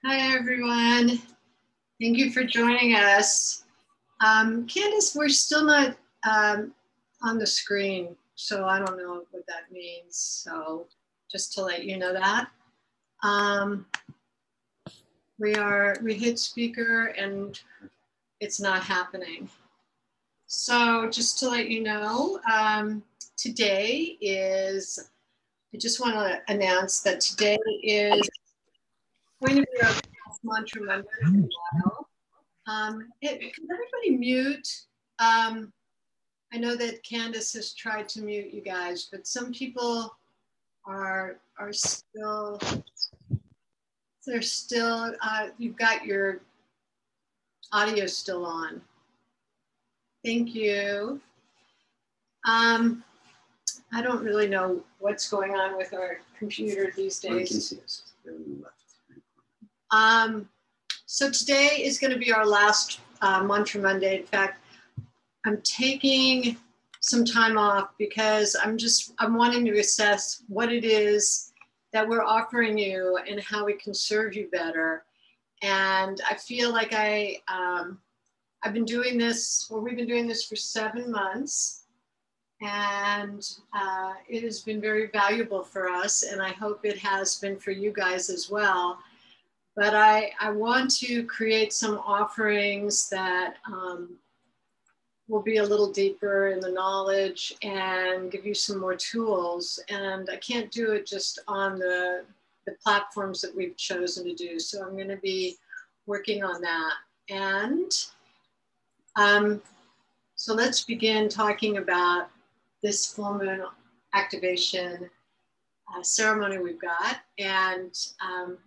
Hi, everyone. Thank you for joining us. Candace, we're still not on the screen, so I don't know what that means. So just to let you know that. We hit speaker and it's not happening. So just to let you know, today is, I just want to announce that today is going to be our mantra Monday for a while. Can everybody mute? I know that Candace has tried to mute you guys, but some people are still, they're still, you've got your audio still on. Thank you. I don't really know what's going on with our computer these days. So today is going to be our last Mantra Monday. In fact, I'm taking some time off because I'm wanting to assess what it is that we're offering you and how we can serve you better. And I feel like I've been doing this, well, we've been doing this for 7 months, and it has been very valuable for us, and I hope it has been for you guys as well. But I want to create some offerings that will be a little deeper in the knowledge and give you some more tools. And I can't do it just on the platforms that we've chosen to do. So I'm going to be working on that. And so let's begin talking about this full moon activation ceremony we've got. And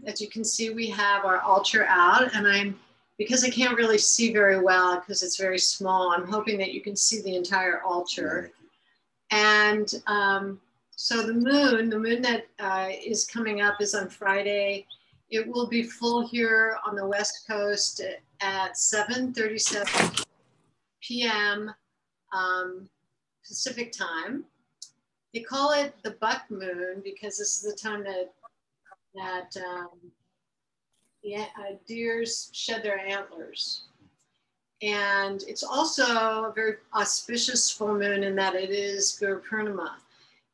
as you can see, we have our altar out, and because I can't really see very well because it's very small, I'm hoping that you can see the entire altar. And so the moon that is coming up is on Friday. It will be full here on the West Coast at 7:37 p.m. Pacific time. They call it the buck moon because this is the time that deers shed their antlers. And it's also a very auspicious full moon in that it is Guru Purnima.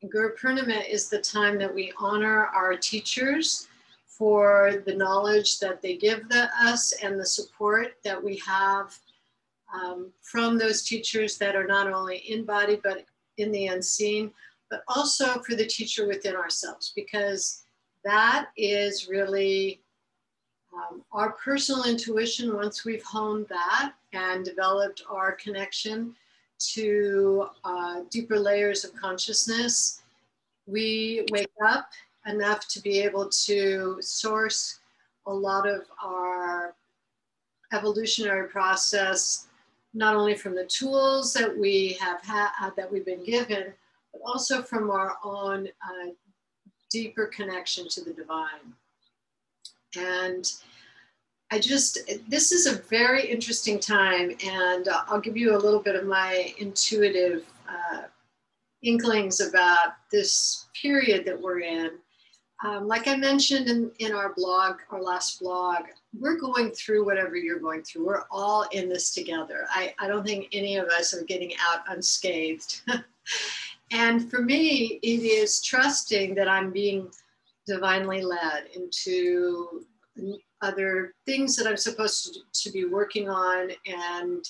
And Guru Purnima is the time that we honor our teachers for the knowledge that they give us and the support that we have from those teachers that are not only in body but in the unseen, but also for the teacher within ourselves, because that is really our personal intuition. Once we've honed that and developed our connection to deeper layers of consciousness, we wake up enough to be able to source a lot of our evolutionary process, not only from the tools that we have that we've been given, but also from our own deeper connection to the divine. And this is a very interesting time, and I'll give you a little bit of my intuitive inklings about this period that we're in. Like I mentioned in our blog, our last blog, we're going through whatever you're going through. We're all in this together. I don't think any of us are getting out unscathed. And for me, it is trusting that I'm being divinely led into other things that I'm supposed to be working on, and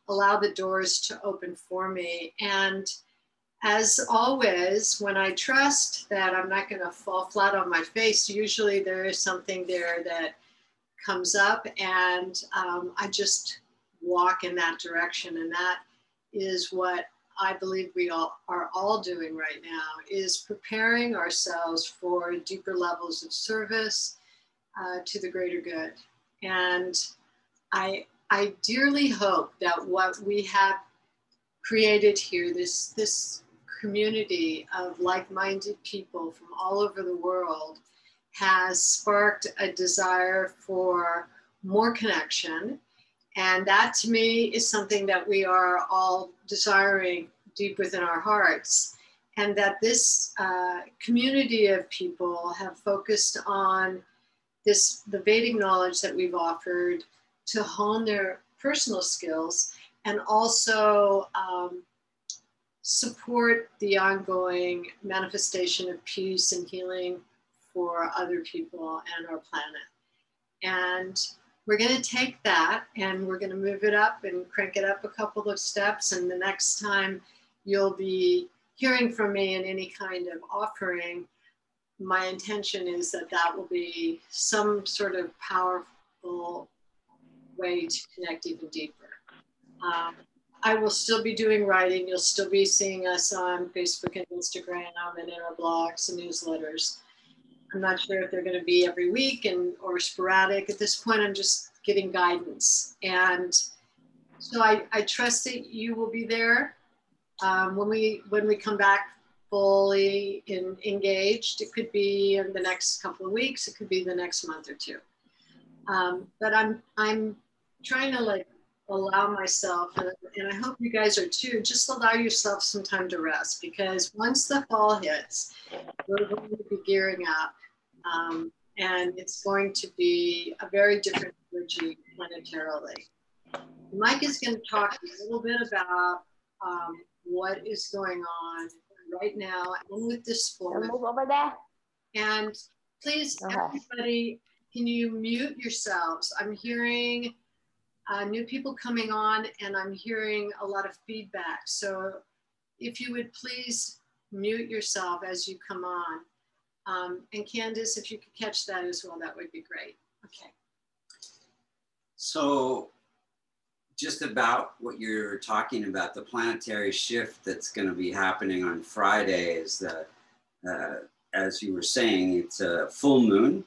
allow the doors to open for me. And as always, when I trust that I'm not going to fall flat on my face, usually there is something there that comes up, and I just walk in that direction. And that is what I believe we are all doing right now, is preparing ourselves for deeper levels of service to the greater good. And I dearly hope that what we have created here, this community of like-minded people from all over the world, has sparked a desire for more connection. And that, to me, is something that we are all desiring deep within our hearts. and that this community of people have focused on the Vedic knowledge that we've offered to hone their personal skills and also support the ongoing manifestation of peace and healing for other people and our planet. And we're going to take that and we're going to move it up and crank it up a couple of steps. And the next time you'll be hearing from me in any kind of offering, my intention is that that will be some sort of powerful way to connect even deeper. I will still be doing writing. You'll still be seeing us on Facebook and Instagram and in our blogs and newsletters. I'm not sure if they're going to be every week or sporadic. At this point, I'm just getting guidance. And so I trust that you will be there when we come back fully engaged. It could be in the next couple of weeks. It could be the next month or two. But I'm trying to allow myself, and I hope you guys are too, just allow yourself some time to rest, because once the fall hits, we're going to be gearing up, and it's going to be a very different energy planetarily. Mike is going to talk a little bit about what is going on right now and with this format. Move over there. And please, everybody, can you mute yourselves? I'm hearing new people coming on, and I'm hearing a lot of feedback. So if you would please mute yourself as you come on. And Candace, if you could catch that as well, that would be great. Okay. So just about what you're talking about, the planetary shift that's going to be happening on Friday is as you were saying, it's a full moon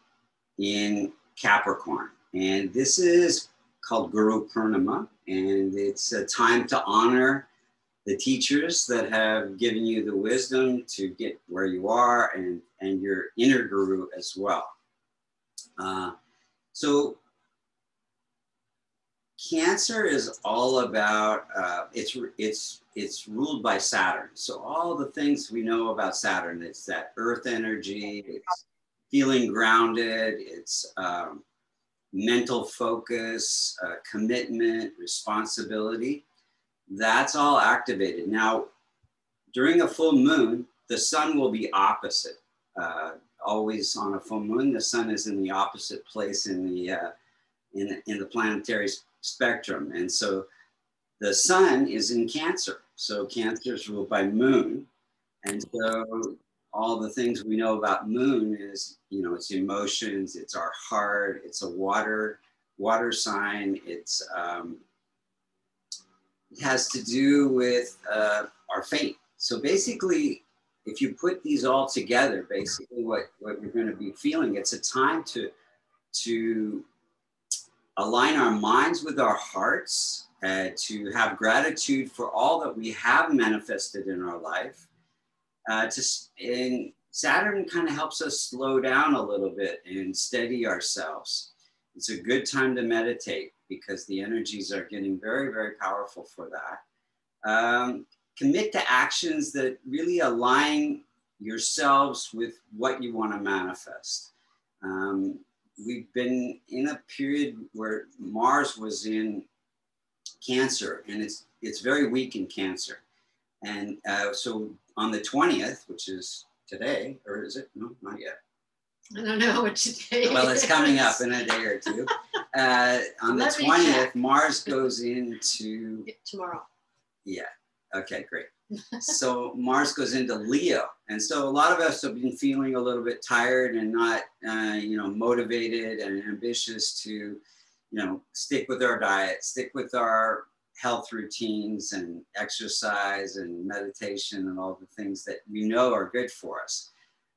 in Capricorn. And this is called Guru Purnima, and it's a time to honor the teachers that have given you the wisdom to get where you are, and your inner guru as well. So Cancer is all about, it's ruled by Saturn. So all the things we know about Saturn, it's that earth energy, it's feeling grounded, it's mental focus, commitment, responsibility. That's all activated. Now, during a full moon, the sun will be opposite. Always on a full moon, the sun is in the opposite place in the planetary spectrum. And so the sun is in Cancer. So Cancer is ruled by moon. And so all the things we know about moon is, you know, it's emotions, it's our heart, it's a water sign. It's, it has to do with our fate. So basically, if you put these all together, basically what we're going to be feeling, it's a time to align our minds with our hearts, to have gratitude for all that we have manifested in our life. And Saturn kind of helps us slow down a little bit and steady ourselves. It's a good time to meditate because the energies are getting very, very powerful for that. Commit to actions that really align yourselves with what you want to manifest. We've been in a period where Mars was in Cancer, and it's very weak in Cancer. And so on the 20th, which is today, or is it? No, not yet. I don't know what today is. Well, it's coming up in a day or two. On the 20th, Mars goes into... Tomorrow. Yeah. Okay, great. So Mars goes into Leo. And so a lot of us have been feeling a little bit tired and not, motivated and ambitious to, stick with our diet, stick with our health routines and exercise and meditation and all the things that we know are good for us.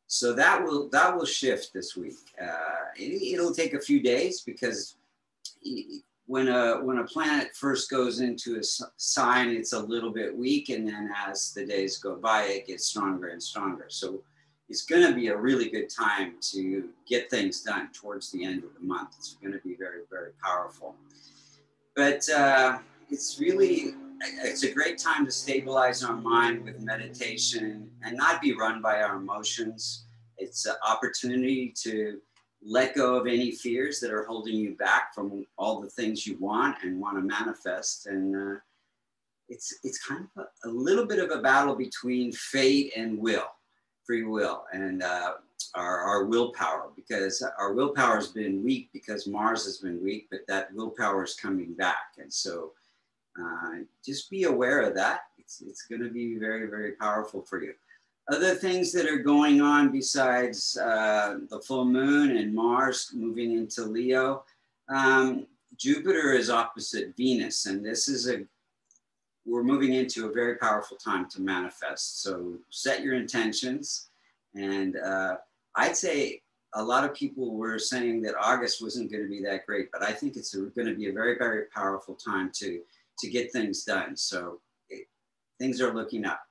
So that will shift this week. It'll take a few days because when a planet first goes into a sign, it's a little bit weak, and then as the days go by, it gets stronger and stronger. So it's going to be a really good time to get things done towards the end of the month. It's going to be very, very powerful. But it's really it's a great time to stabilize our mind with meditation and not be run by our emotions. It's an opportunity to let go of any fears that are holding you back from all the things you want and want to manifest. And it's kind of a little bit of a battle between fate and will, free will, and our willpower, because our willpower has been weak because Mars has been weak, but that willpower is coming back. And so just be aware of that. It's going to be very, very powerful for you. Other things that are going on besides the full moon and Mars moving into Leo, Jupiter is opposite Venus, and we're moving into a very powerful time to manifest. So set your intentions, and I'd say a lot of people were saying that August wasn't going to be that great, but I think it's going to be a very, very powerful time to get things done. So things are looking up.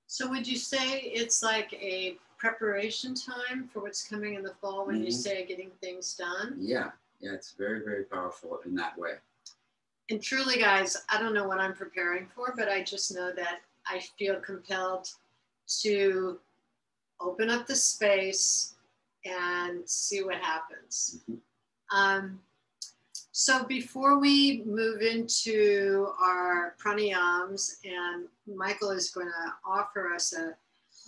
So would you say it's like a preparation time for what's coming in the fall when you say getting things done? Yeah, it's very, very powerful in that way. And truly, guys, I don't know what I'm preparing for, but I just know that I feel compelled to open up the space and see what happens. So before we move into our pranayams, and Michael is going to offer us a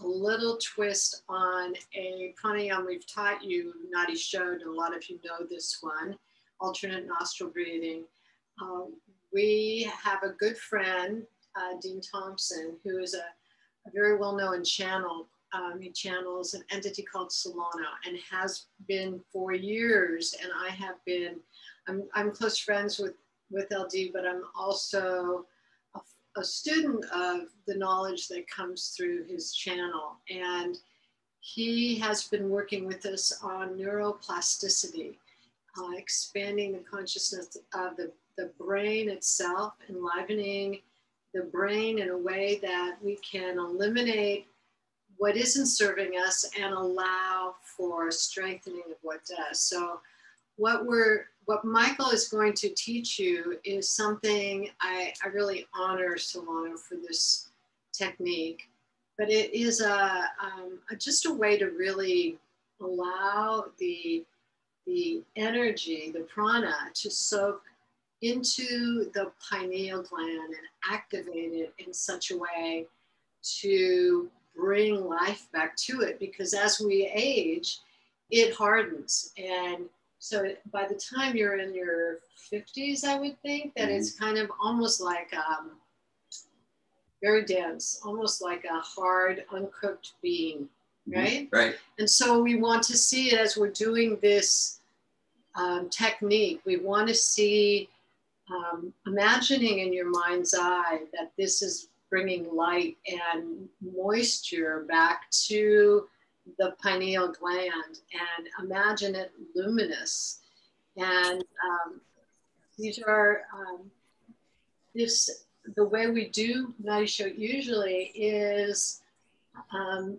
little twist on a pranayam we've taught you, Nadi showed, a lot of you know this one, alternate nostril breathing. We have a good friend, Dean Thompson, who is a very well-known channel. He channels an entity called Solana and has been for years. And I have been, I'm close friends with LD, but I'm also a student of the knowledge that comes through his channel. And he has been working with us on neuroplasticity, expanding the consciousness of the brain itself, enlivening the brain in a way that we can eliminate what isn't serving us and allow for strengthening of what does. So what Michael is going to teach you is something I really honor Solano for this technique, but it is just a way to really allow the energy, the prana, to soak into the pineal gland and activate it in such a way to bring life back to it, because as we age, it hardens. And so by the time you're in your 50s, I would think that it's kind of almost like very dense, almost like a hard, uncooked bean, right? Right. And so we want to see it as we're doing this technique. We want to see, imagining in your mind's eye that this is bringing light and moisture back to the pineal gland, and imagine it luminous. And these are, the way we do Naisho usually is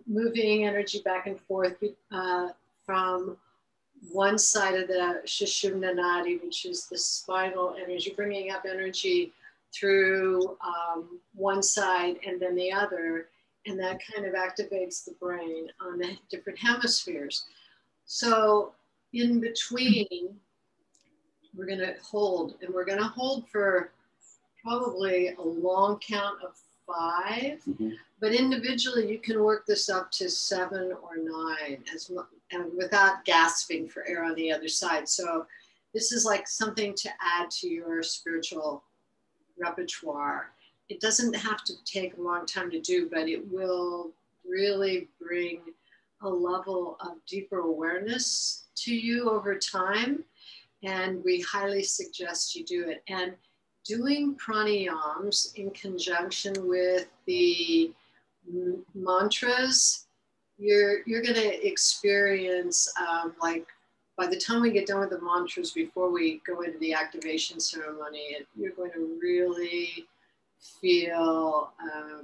moving energy back and forth from one side of the Sushumna Nadi, which is the spinal energy, bringing up energy through one side and then the other, and that kind of activates the brain on the different hemispheres. So in between, we're going to hold, and we're going to hold for probably a long count of 5, but individually you can work this up to 7 or 9 and without gasping for air on the other side. So this is like something to add to your spiritual repertoire. It doesn't have to take a long time to do, but it will really bring a level of deeper awareness to you over time. And we highly suggest you do it. And doing pranayams in conjunction with the mantras, you're going to experience like, by the time we get done with the mantras, before we go into the activation ceremony, you're going to really feel, I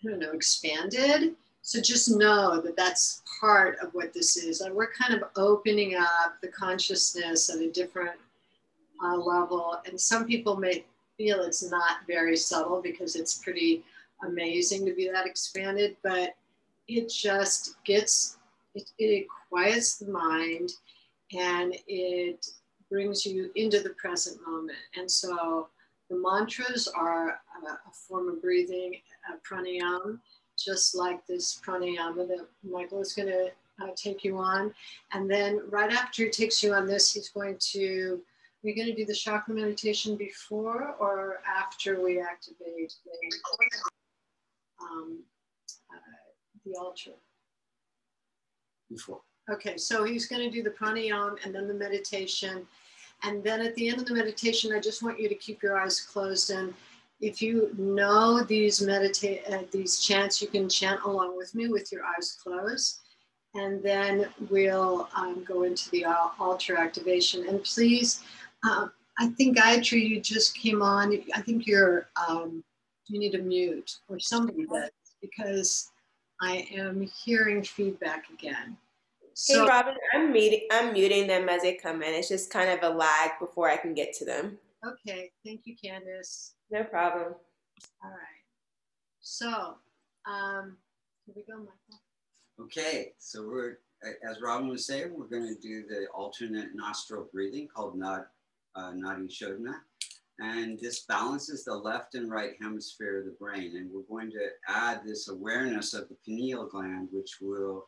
don't know, expanded. So just know that that's part of what this is. And we're kind of opening up the consciousness at a different level. And some people may feel it's not very subtle because it's pretty amazing to be that expanded, but it just gets, it quiets the mind and it brings you into the present moment. And so the mantras are a form of breathing, pranayama, just like this pranayama that Michael is going to take you on. And then right after he takes you on this, he's going to, we're going to do the chakra meditation before or after we activate the altar? Before. Okay, so he's going to do the pranayama and then the meditation. And then at the end of the meditation, I just want you to keep your eyes closed. And if you know these these chants, you can chant along with me with your eyes closed. And then we'll go into the altar activation. And please, I think Gayatri, you just came on. I think you're, you need to mute or somebody does, because I am hearing feedback again. So, hey, Robin, I'm muting them as they come in. It's just kind of a lag before I can get to them. okay, thank you, Candace. No problem. All right. So, here we go, Michael. Okay, so we're, as Robin was saying, we're going to do the alternate nostril breathing called Nadi Shodhana. And this balances the left and right hemisphere of the brain. And we're going to add this awareness of the pineal gland, which will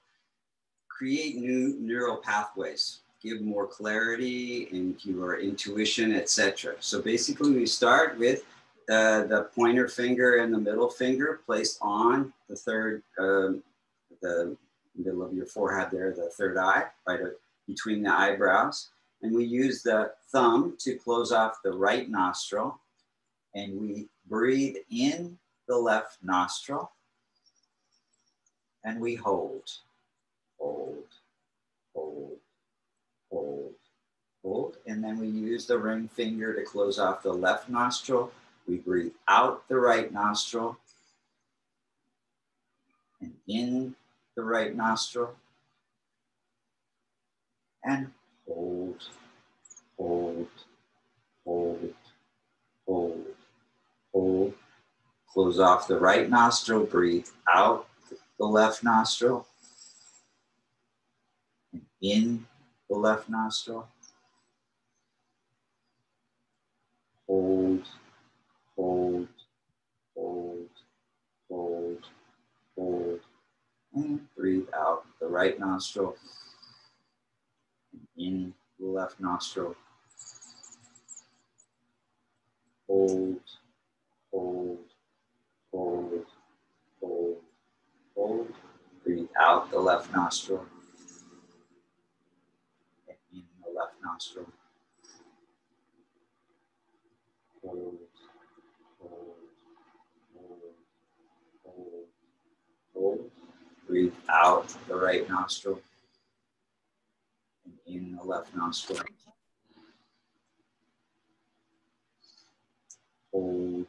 create new neural pathways, give more clarity in your intuition, etc. So basically we start with the pointer finger and the middle finger placed on the third, the middle of your forehead there, the third eye, right between the eyebrows. And we use the thumb to close off the right nostril. And we breathe in the left nostril. And we hold, hold, hold, hold, hold. And then we use the ring finger to close off the left nostril. We breathe out the right nostril. And in the right nostril. And hold, hold, hold, hold, hold. Close off the right nostril, breathe out the left nostril. And in the left nostril. Hold, hold, hold, hold, hold. And breathe out the right nostril. And in the left nostril. Hold, hold, hold, hold, hold. Breathe out the left nostril. And in the left nostril. Hold, hold, hold, hold, hold. Breathe out the right nostril. And in the left nostril. Hold,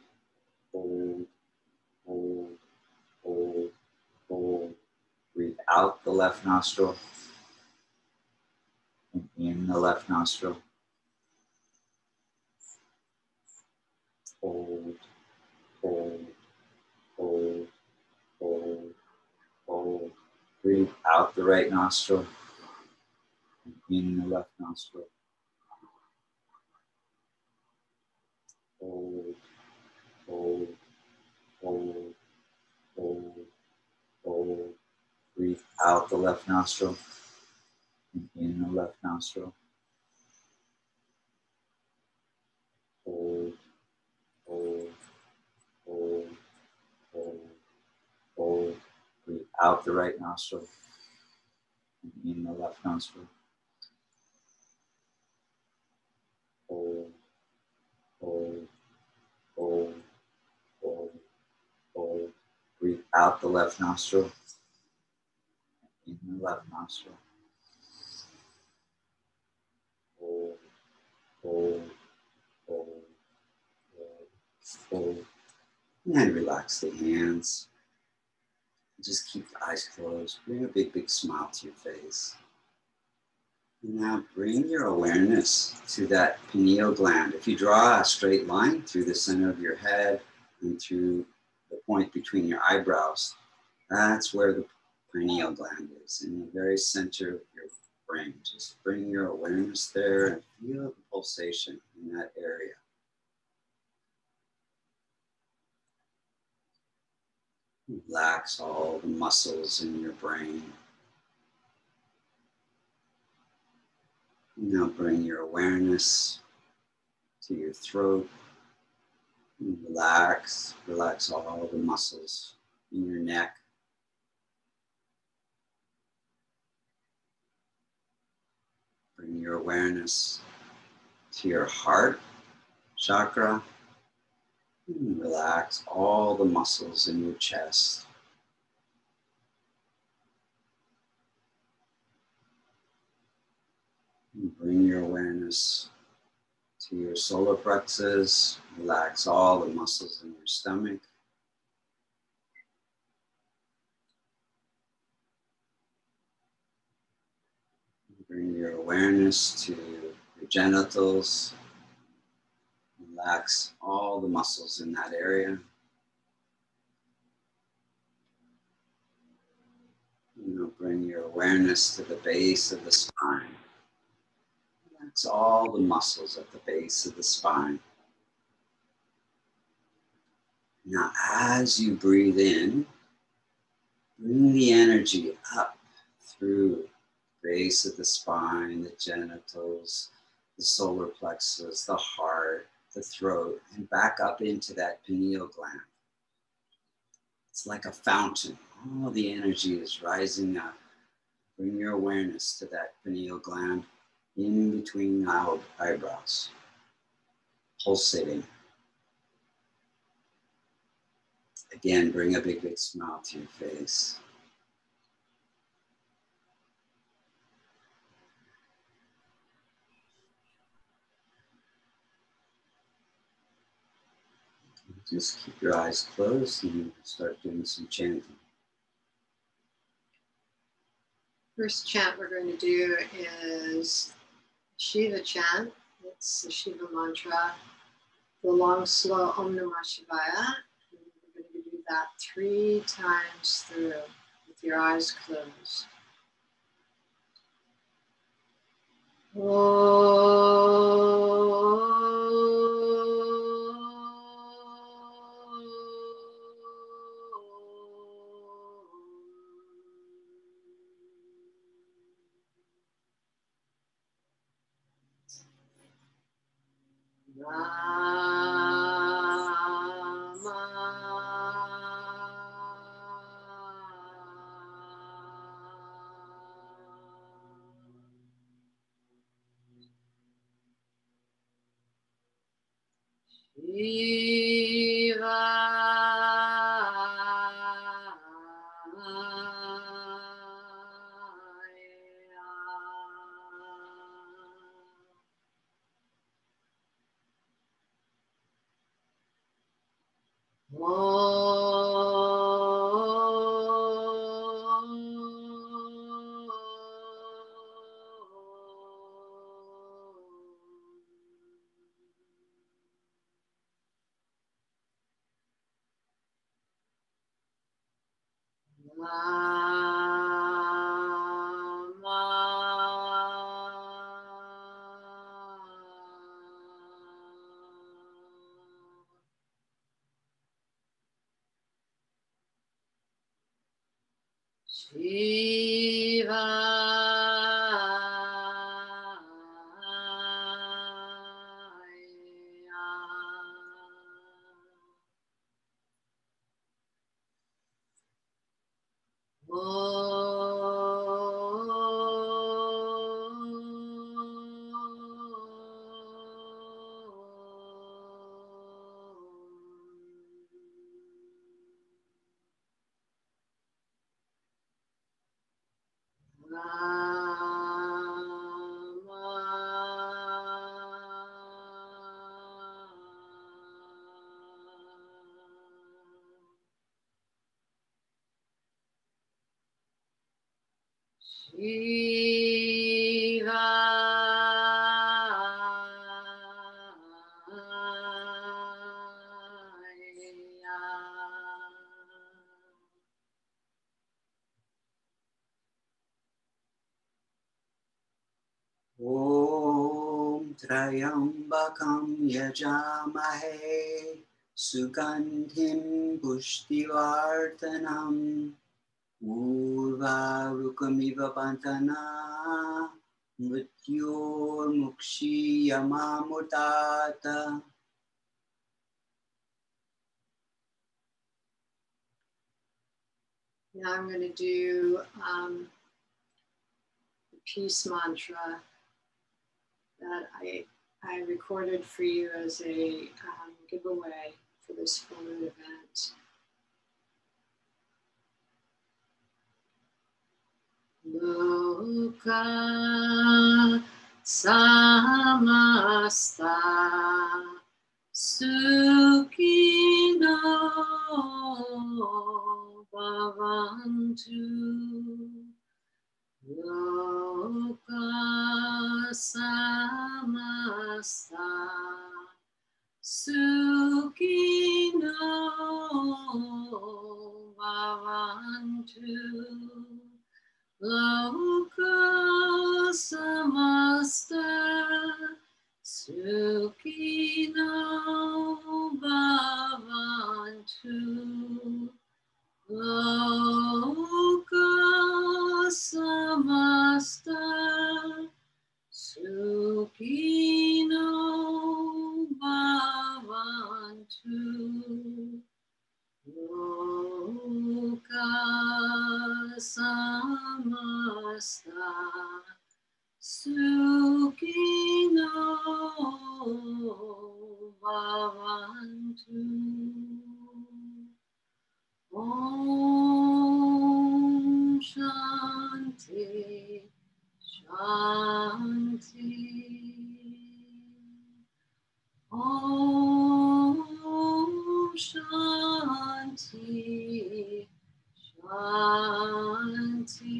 hold, hold, hold, hold. Breathe out the left nostril. And in the left nostril. Hold, hold, hold, hold, hold. Breathe out the right nostril. And in the left nostril. Hold, hold, hold, hold, hold. Breathe out the left nostril. And in the left nostril. Hold, hold, hold, hold, hold. Breathe out the right nostril. And in the left nostril. Hold, hold, hold, hold, hold. Breathe out the left nostril. In the left nostril. Hold, hold, hold, hold, hold. And then relax the hands. Just keep the eyes closed. Bring a big, big smile to your face. Now bring your awareness to that pineal gland. If you draw a straight line through the center of your head and through the point between your eyebrows, that's where the pineal gland is, in the very center of your brain. Just bring your awareness there and feel the pulsation in that area. Relax all the muscles in your brain. Now bring your awareness to your throat. And relax all the muscles in your neck. Bring your awareness to your heart chakra. And relax all the muscles in your chest. And bring your awareness to your solar plexus. Relax all the muscles in your stomach. Bring your awareness to your genitals. Relax all the muscles in that area. Now bring your awareness to the base of the spine. Relax all the muscles at the base of the spine. Now, as you breathe in, bring the energy up through the base of the spine, the genitals, the solar plexus, the heart, the throat, and back up into that pineal gland. It's like a fountain. All the energy is rising up. Bring your awareness to that pineal gland in between eyebrows, pulsating. Again, bring a big smile to your face. Just keep your eyes closed and start doing some chanting. First chant we're going to do is Shiva chant. It's the Shiva mantra, the long, slow Om Namah Shivaya. And we're going to do that 3 times through with your eyes closed. Shiva. Trayambakam yajamahe sugandhim pushtivartanam urvarukamiva pantana mrityor mukshiyamamutata. Now I'm going to do the peace mantra that I recorded for you as a giveaway for this full moon event. Loka samasta sukhino bhavantu. Loka samasta sukhino bhavantu. Loka samasta sukhino bhavantu. Loka samasta sukhino bhavantu. Loka samasta sukhino bhavantu. Om Shanti Shanti. Om Shanti Shanti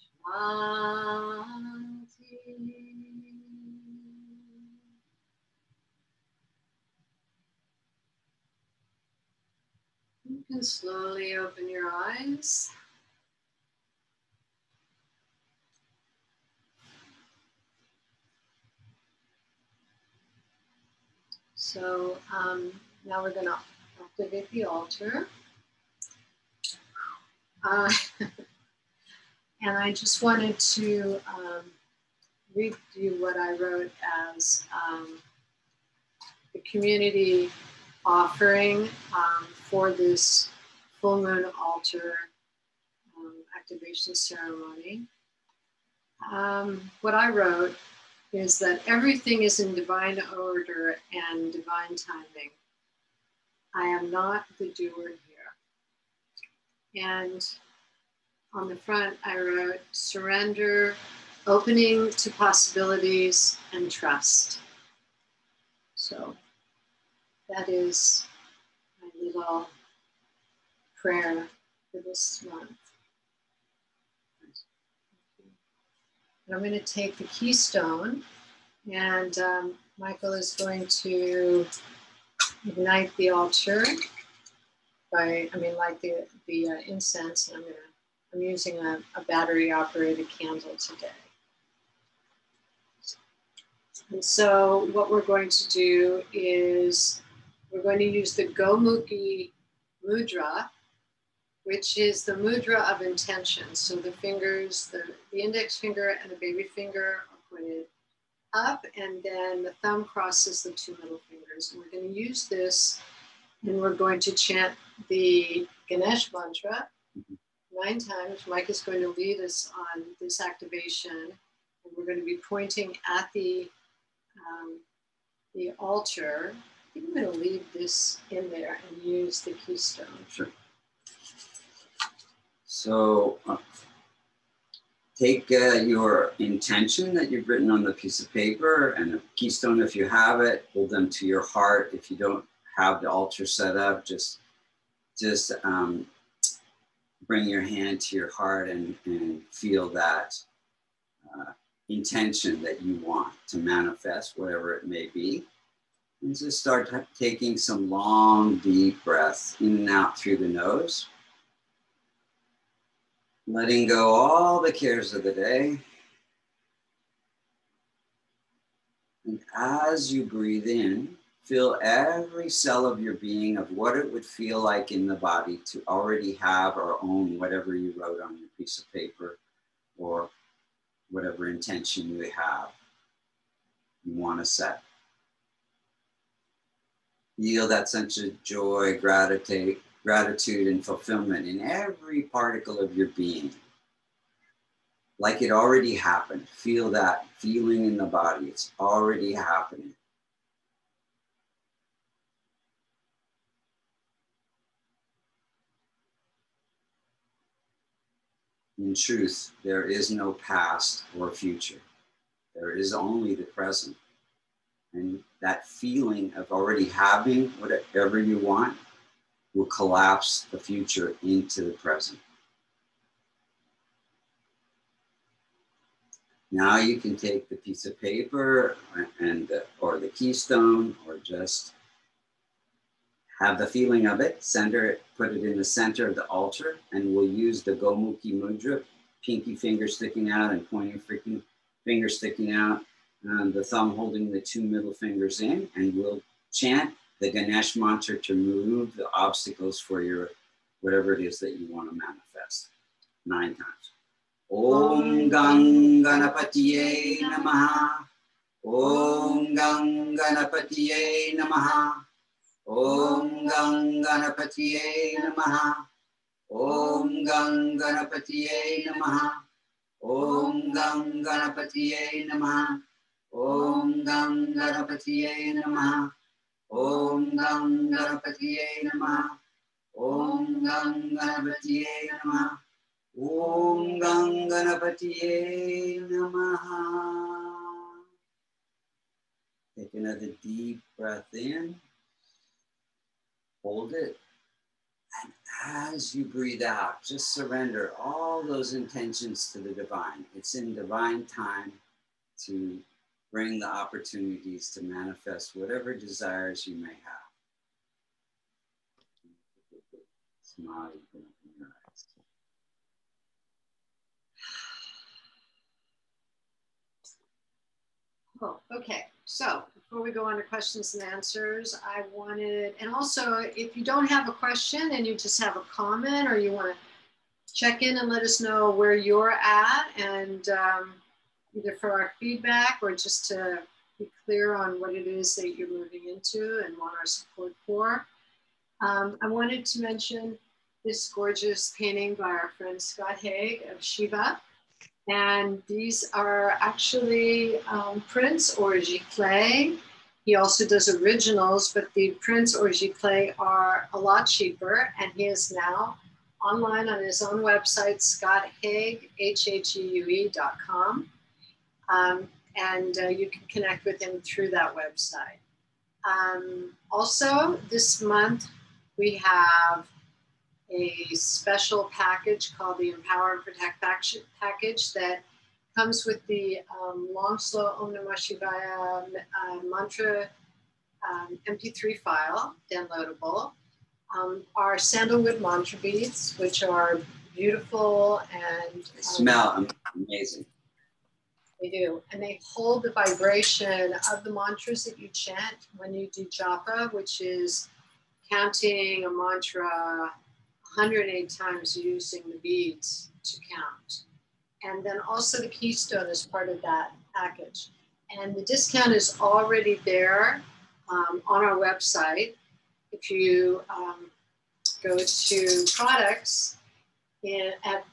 Shanti. You can slowly open your eyes. So now we're going to activate the altar. And I just wanted to read you what I wrote as the community offering for this full moon altar activation ceremony. What I wrote is that everything is in divine order and divine timing. I am not the doer here. And on the front, I wrote surrender, opening to possibilities, and trust. So that is my little prayer for this month. And I'm going to take the keystone, and Michael is going to ignite the altar light the incense, and I'm using a battery operated candle today. And so what we're going to do is we're going to use the Gomukhi mudra, which is the mudra of intention. So the fingers, the index finger and the baby finger are pointed up, and then the thumb crosses the two middle fingers. And we're going to use this, and we're going to chant the Ganesh mantra 9 times. Mike is going to lead us on this activation, and we're going to be pointing at the altar. I think I'm going to leave this in there and use the keystone. Sure. So take your intention that you've written on the piece of paper and a keystone if you have it. Hold them to your heart. If you don't have the altar set up, just bring your hand to your heart and feel that intention that you want to manifest, whatever it may be. And just start taking some long, deep breaths in and out through the nose. Letting go all the cares of the day. And as you breathe in, feel every cell of your being of what it would feel like in the body to already have or own whatever you wrote on your piece of paper or whatever intention you have, you want to set. Feel that sense of joy, gratitude, and fulfillment in every particle of your being. Like it already happened. Feel that feeling in the body. It's already happening. In truth, there is no past or future. There is only the present. And that feeling of already having whatever you want will collapse the future into the present. Now you can take the piece of paper or the keystone, or just have the feeling of it, center it, put it in the center of the altar, and we'll use the Gomukhi Mudra, pinky finger sticking out and pointing finger sticking out, and the thumb holding the two middle fingers in, and we'll chant the Ganesh mantra to remove the obstacles for your whatever it is that you want to manifest 9 times. Om Gang Ganapatiye Namaha. Om Gang Ganapatiye Namaha. Om Gang Ganapatiye Namaha. Om Gang Ganapatiye Namaha. Om Gang Ganapatiye Namaha. Om Gang Ganapatiye Namaha. Om Gang Ganapatiye Namaha. Om Gang Ganapatiye Namaha. Om Gang Ganapatiye Namaha. Take another deep breath in. Hold it. And as you breathe out, just surrender all those intentions to the divine. It's in divine time to bring the opportunities to manifest whatever desires you may have. Smile, you can open your eyes. Oh, okay. So before we go on to questions and answers, I wanted, and also if you don't have a question and you just have a comment, or you want to check in and let us know where you're at, and either for our feedback or just to be clear on what it is that you're moving into and want our support for. I wanted to mention this gorgeous painting by our friend Scott Haig of Shiva. And these are actually prints or giclée. He also does originals, but the prints or giclée are a lot cheaper. And he is now online on his own website, scotthague, HAGUE.com. And you can connect with him through that website. Also, this month, we have a special package called the Empower and Protect package that comes with the long, slow Om Namah Shivaya mantra MP3 file, downloadable. Our sandalwood mantra beads, which are beautiful and they smell amazing. They do, and they hold the vibration of the mantras that you chant when you do japa, which is counting a mantra 108 times using the beads to count. And then also the keystone is part of that package. And the discount is already there on our website. If you go to products at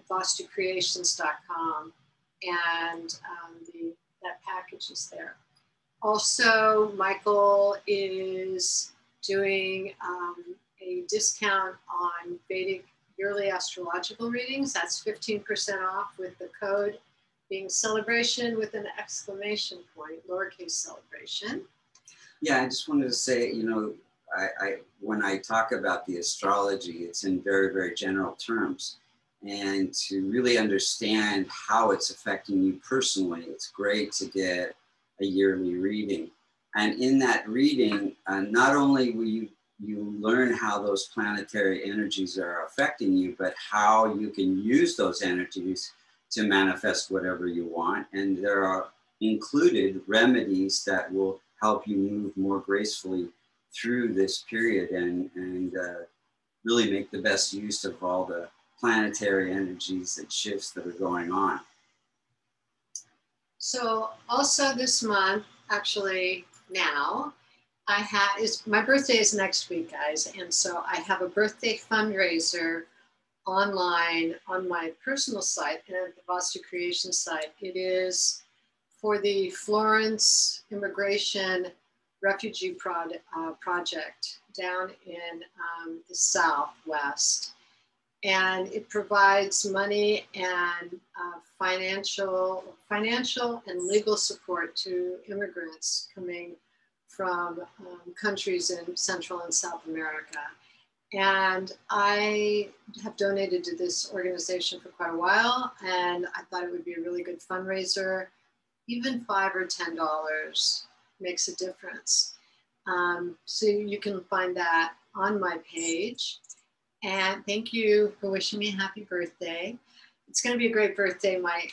vastucreations.com, and that package is there. Also, Michael is doing a discount on Vedic yearly astrological readings. That's 15% off with the code being celebration with an exclamation point, lowercase celebration. Yeah, I just wanted to say, you know, when I talk about the astrology, it's in very, very general terms. And to really understand how it's affecting you personally, it's great to get a yearly reading. And in that reading, not only will you learn how those planetary energies are affecting you, but how you can use those energies to manifest whatever you want. And there are included remedies that will help you move more gracefully through this period and really make the best use of all the planetary energies and shifts that are going on. So also this month, actually now, my birthday is next week, guys. And so I have a birthday fundraiser online on my personal site and at the Vastu Creation site. It is for the Florence Immigration Refugee Project down in the Southwest. And it provides money and financial and legal support to immigrants coming from countries in Central and South America. And I have donated to this organization for quite a while, and I thought it would be a really good fundraiser. Even $5 or $10 makes a difference. So you can find that on my page. And thank you for wishing me a happy birthday. It's going to be a great birthday. My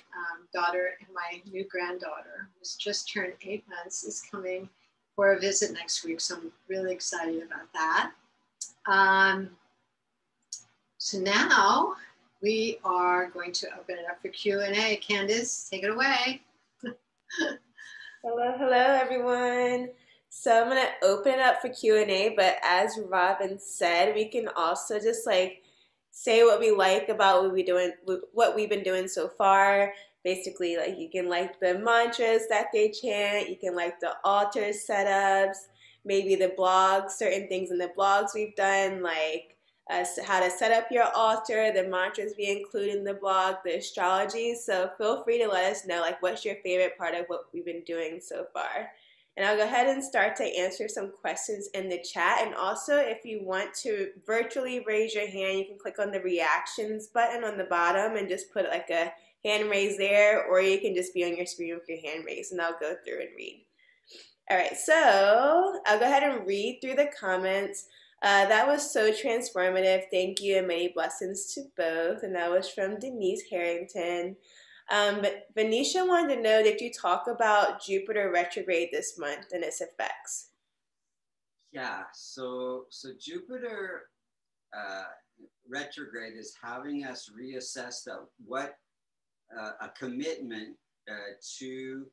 daughter and my new granddaughter, who's just turned 8 months, is coming for a visit next week. So I'm really excited about that. So now we are going to open it up for Q&A. Candace, take it away. Hello, everyone. So I'm going to open it up for Q&A, but as Robin said, we can also just like say what we like about what we've been doing so far. Basically, like you can like the mantras that they chant, you can like the altar setups, maybe the blogs, certain things in the blogs we've done, like how to set up your altar, the mantras we include in the blog, the astrology. So feel free to let us know like what's your favorite part of what we've been doing so far. And I'll go ahead and start to answer some questions in the chat. And also, if you want to virtually raise your hand, you can click on the reactions button on the bottom and just put like a hand raise there, or you can just be on your screen with your hand raised, and I'll go through and read. All right, so I'll go ahead and read through the comments. That was so transformative. Thank you, and many blessings to both. And that was from Denise Harrington. But Venetia wanted to know, did you talk about Jupiter retrograde this month and its effects? Yeah, so Jupiter retrograde is having us reassess a commitment to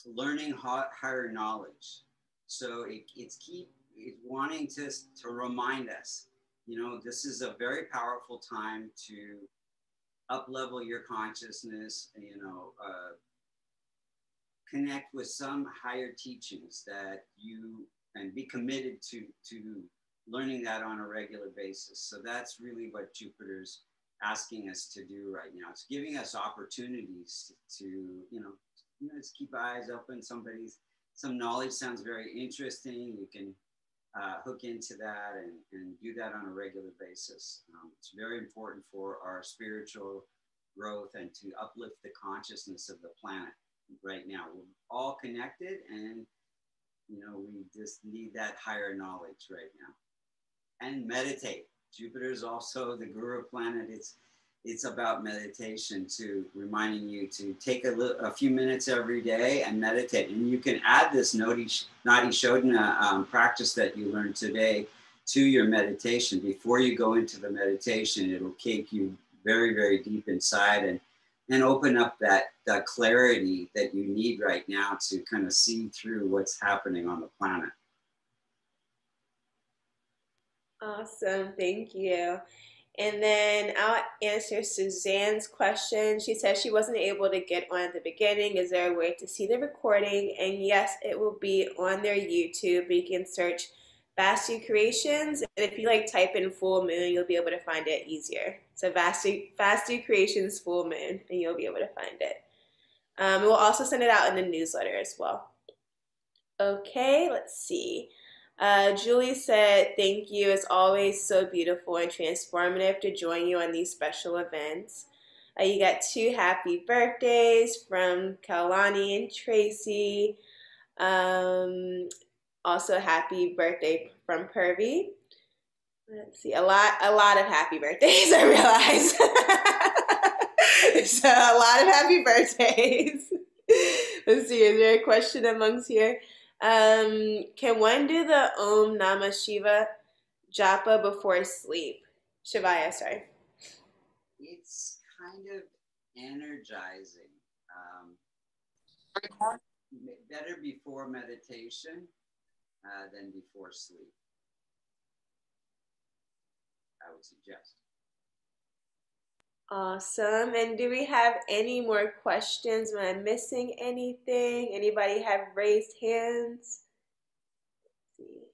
learning higher knowledge. So it's wanting to remind us, this is a very powerful time to up-level your consciousness, connect with some higher teachings that and be committed to learning that on a regular basis. So that's really what Jupiter's asking us to do right now. It's giving us opportunities to just keep eyes open. Some knowledge sounds very interesting. You can hook into that and do that on a regular basis. It's very important for our spiritual growth and to uplift the consciousness of the planet right now. We're all connected, and we just need that higher knowledge right now. And meditate. Jupiter is also the guru planet. It's about meditation too, reminding you to take a few minutes every day and meditate. And you can add this Nadi Shodhana practice that you learned today to your meditation. Before you go into the meditation, it'll take you very, very deep inside and open up that clarity that you need right now to kind of see through what's happening on the planet. Awesome, thank you. And then I'll answer Suzanne's question. She says she wasn't able to get on at the beginning. Is there a way to see the recording? And yes, it will be on their YouTube. You can search Vastu Creations. And if you type in full moon, you'll be able to find it easier. So Vastu Creations full moon, and you'll be able to find it. We'll also send it out in the newsletter as well. Okay, let's see. Julie said, thank you. It's always so beautiful and transformative to join you on these special events. You got 2 happy birthdays from Kaulani and Tracy. Also happy birthday from Purvi. Let's see, a lot of happy birthdays, I realize. So a lot of happy birthdays. Let's see, is there a question amongst here? Can one do the Om Namah Shiva japa before sleep? Shivaya, sorry. It's kind of energizing. Better before meditation than before sleep, I would suggest. Awesome. And do we have any more questions? Am I missing anything? Anybody have raised hands? Let's see.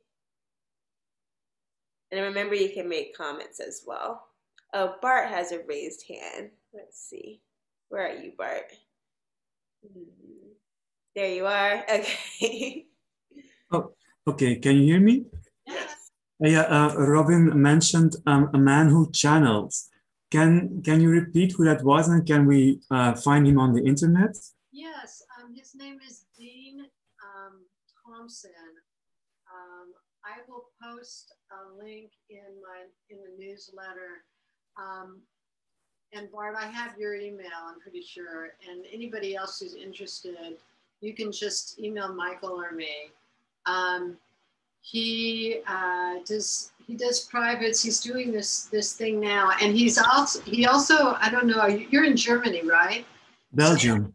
And remember, you can make comments as well. Oh, Bart has a raised hand. Let's see. Where are you, Bart? There you are. Okay. Oh, okay. Can you hear me? Yes. Yeah. Robin mentioned a man who channels. Can you repeat who that was, and can we find him on the internet? Yes. His name is Dean Thompson. I will post a link in the newsletter. And Bart, I have your email, I'm pretty sure. And anybody else who's interested, you can just email Michael or me. He does privates. He's doing this thing now, and he also I don't know. You're in Germany, right? Belgium.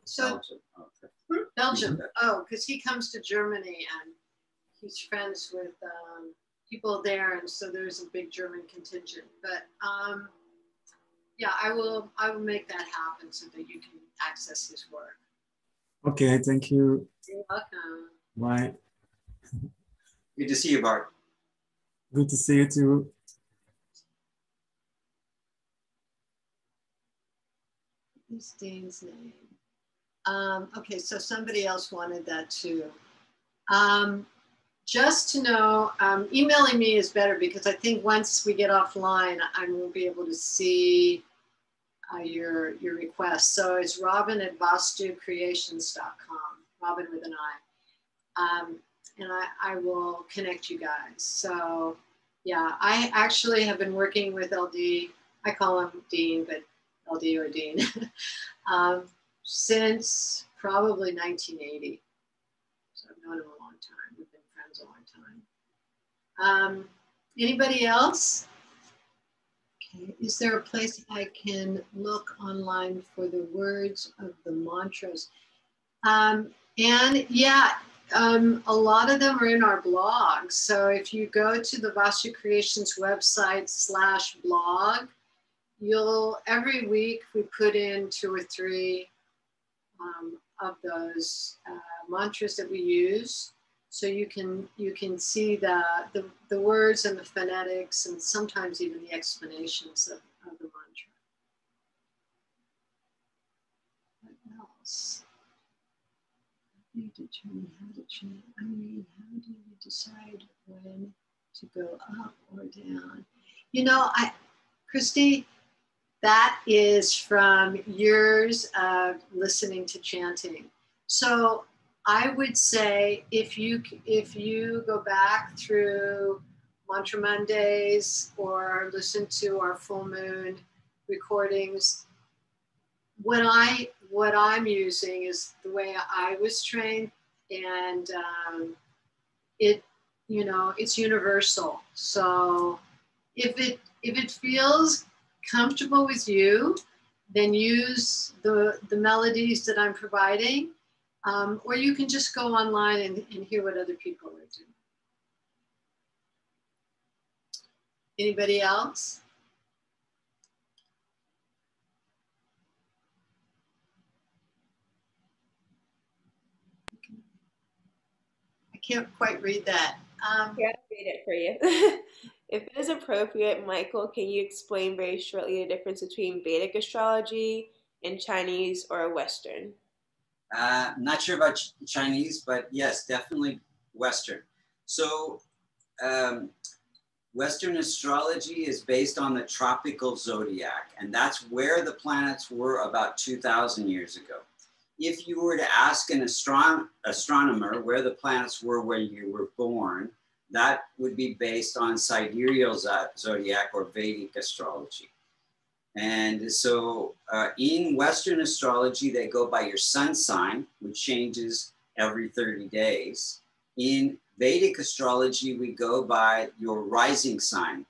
So Belgium. Oh, because he comes to Germany and he's friends with people there, and so there's a big German contingent. But yeah, I will make that happen so that you can access his work. Okay, thank you. You're welcome. Bye. Good to see you, Bart. Good to see you too. What's Dean's name? Okay, so somebody else wanted that too. Just to know, emailing me is better because I think once we get offline, I won't be able to see your request. So it's robin@vastucreations.com, Robin with an I. And I will connect you guys. So yeah, I actually have been working with LD, I call him Dean, but LD or Dean, since probably 1980. So I've known him a long time. We've been friends a long time. Anybody else? Okay. Is there a place I can look online for the words of the mantras? And yeah, a lot of them are in our blog. So if you go to the Vastu Creations website /blog, every week we put in 2 or 3 of those mantras that we use. So you can see the words and the phonetics and sometimes even the explanations of the mantra. What else? How do you determine how to chant? I mean, how do you decide when to go up or down? You know, Christy, that is from years of listening to chanting. So I would say if you go back through Mantra Mondays or listen to our full moon recordings, what I'm using is the way I was trained, and it's universal. So if it feels comfortable with you, then use the melodies that I'm providing, or you can just go online and hear what other people are doing. Anybody else? I can't quite read that. Yeah, I'll read it for you. If it is appropriate, Michael, can you explain very shortly the difference between Vedic astrology and Chinese or Western? Not sure about Chinese, but yes, definitely Western. So Western astrology is based on the tropical zodiac, and that's where the planets were about 2,000 years ago. If you were to ask an astronomer where the planets were when you were born, that would be based on sidereal zodiac or Vedic astrology. And so in Western astrology, they go by your sun sign, which changes every 30 days. In Vedic astrology, we go by your rising sign,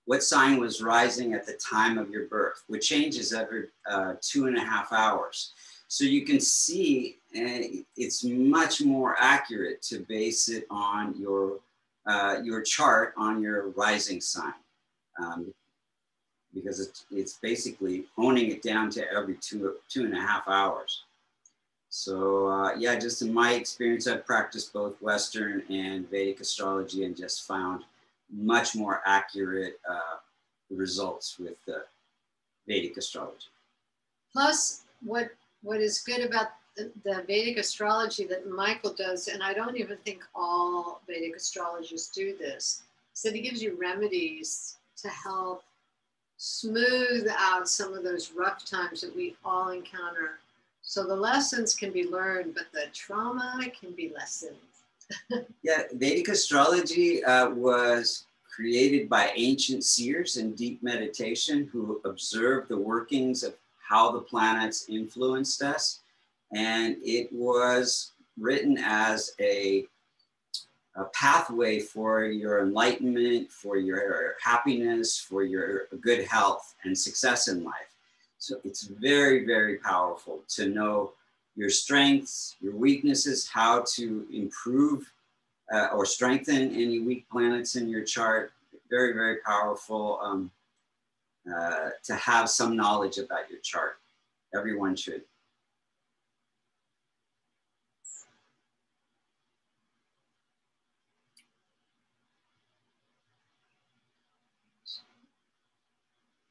what sign was rising at the time of your birth, which changes every 2.5 hours. So you can see it's much more accurate to base it on your chart on your rising sign, because it's basically honing it down to every 2.5 hours. So yeah, just in my experience, I've practiced both Western and Vedic astrology and just found much more accurate results with Vedic astrology. Plus, what is good about the Vedic astrology that Michael does, and I don't even think all Vedic astrologers do this, is that he gives you remedies to help smooth out some of those rough times that we all encounter. So the lessons can be learned, but the trauma can be lessened. Yeah, Vedic astrology was created by ancient seers in deep meditation who observed the workings of how the planets influenced us. And it was written as a pathway for your enlightenment, for your happiness, for your good health and success in life. So it's very, very powerful to know your strengths, your weaknesses, how to improve or strengthen any weak planets in your chart. Very, very powerful to have some knowledge about your chart. Everyone should.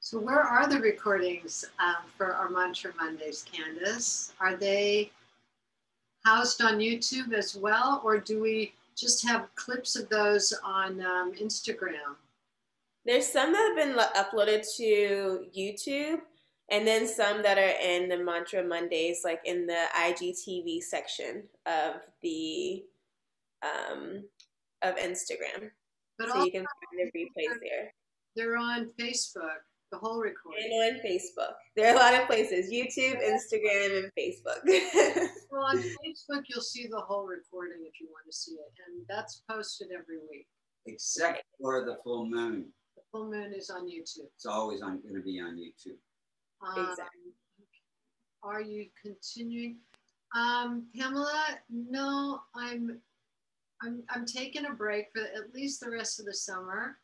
So where are the recordings for our Mantra Mondays, Candace? Are they housed on YouTube as well, or do we just have clips of those on Instagram? There's some that have been uploaded to YouTube, and then some that are in the Mantra Mondays, like in the IGTV section of the of Instagram. But so you can find the replays there. They're on Facebook, the whole recording. And on Facebook. There are a lot of places: YouTube, Instagram, and Facebook. Well, on Facebook, you'll see the whole recording if you want to see it, and that's posted every week. Except for the full moon. The full moon is on YouTube. It's always going to be on YouTube. Exactly. Are you continuing, Pamela? No, I'm taking a break for at least the rest of the summer,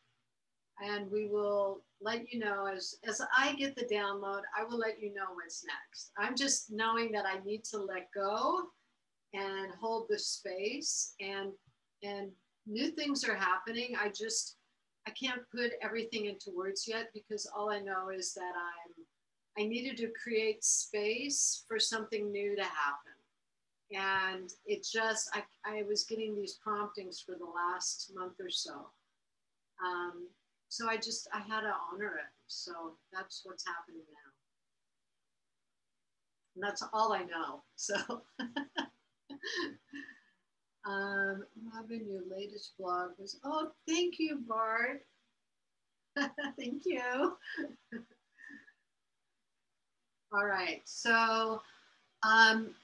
and we will let you know as I get the download. I will let you know what's next. I'm just knowing that I need to let go and hold the space, and new things are happening. I can't put everything into words yet, because all I know is that I needed to create space for something new to happen. And it just, I was getting these promptings for the last month or so. So I had to honor it. So that's what's happening now. And that's all I know. So, Robin, your latest blog was, oh, thank you, Bart. Thank you. All right. So,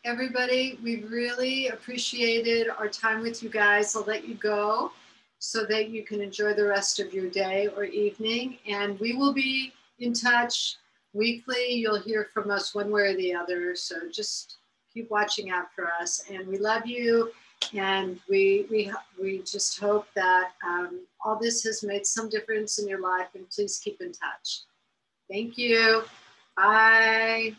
everybody, we really appreciated our time with you guys. I'll let you go so that you can enjoy the rest of your day or evening. And we will be in touch weekly. You'll hear from us one way or the other. So just keep watching out for us. And we love you. And we just hope that all this has made some difference in your life. And please keep in touch. Thank you. Bye.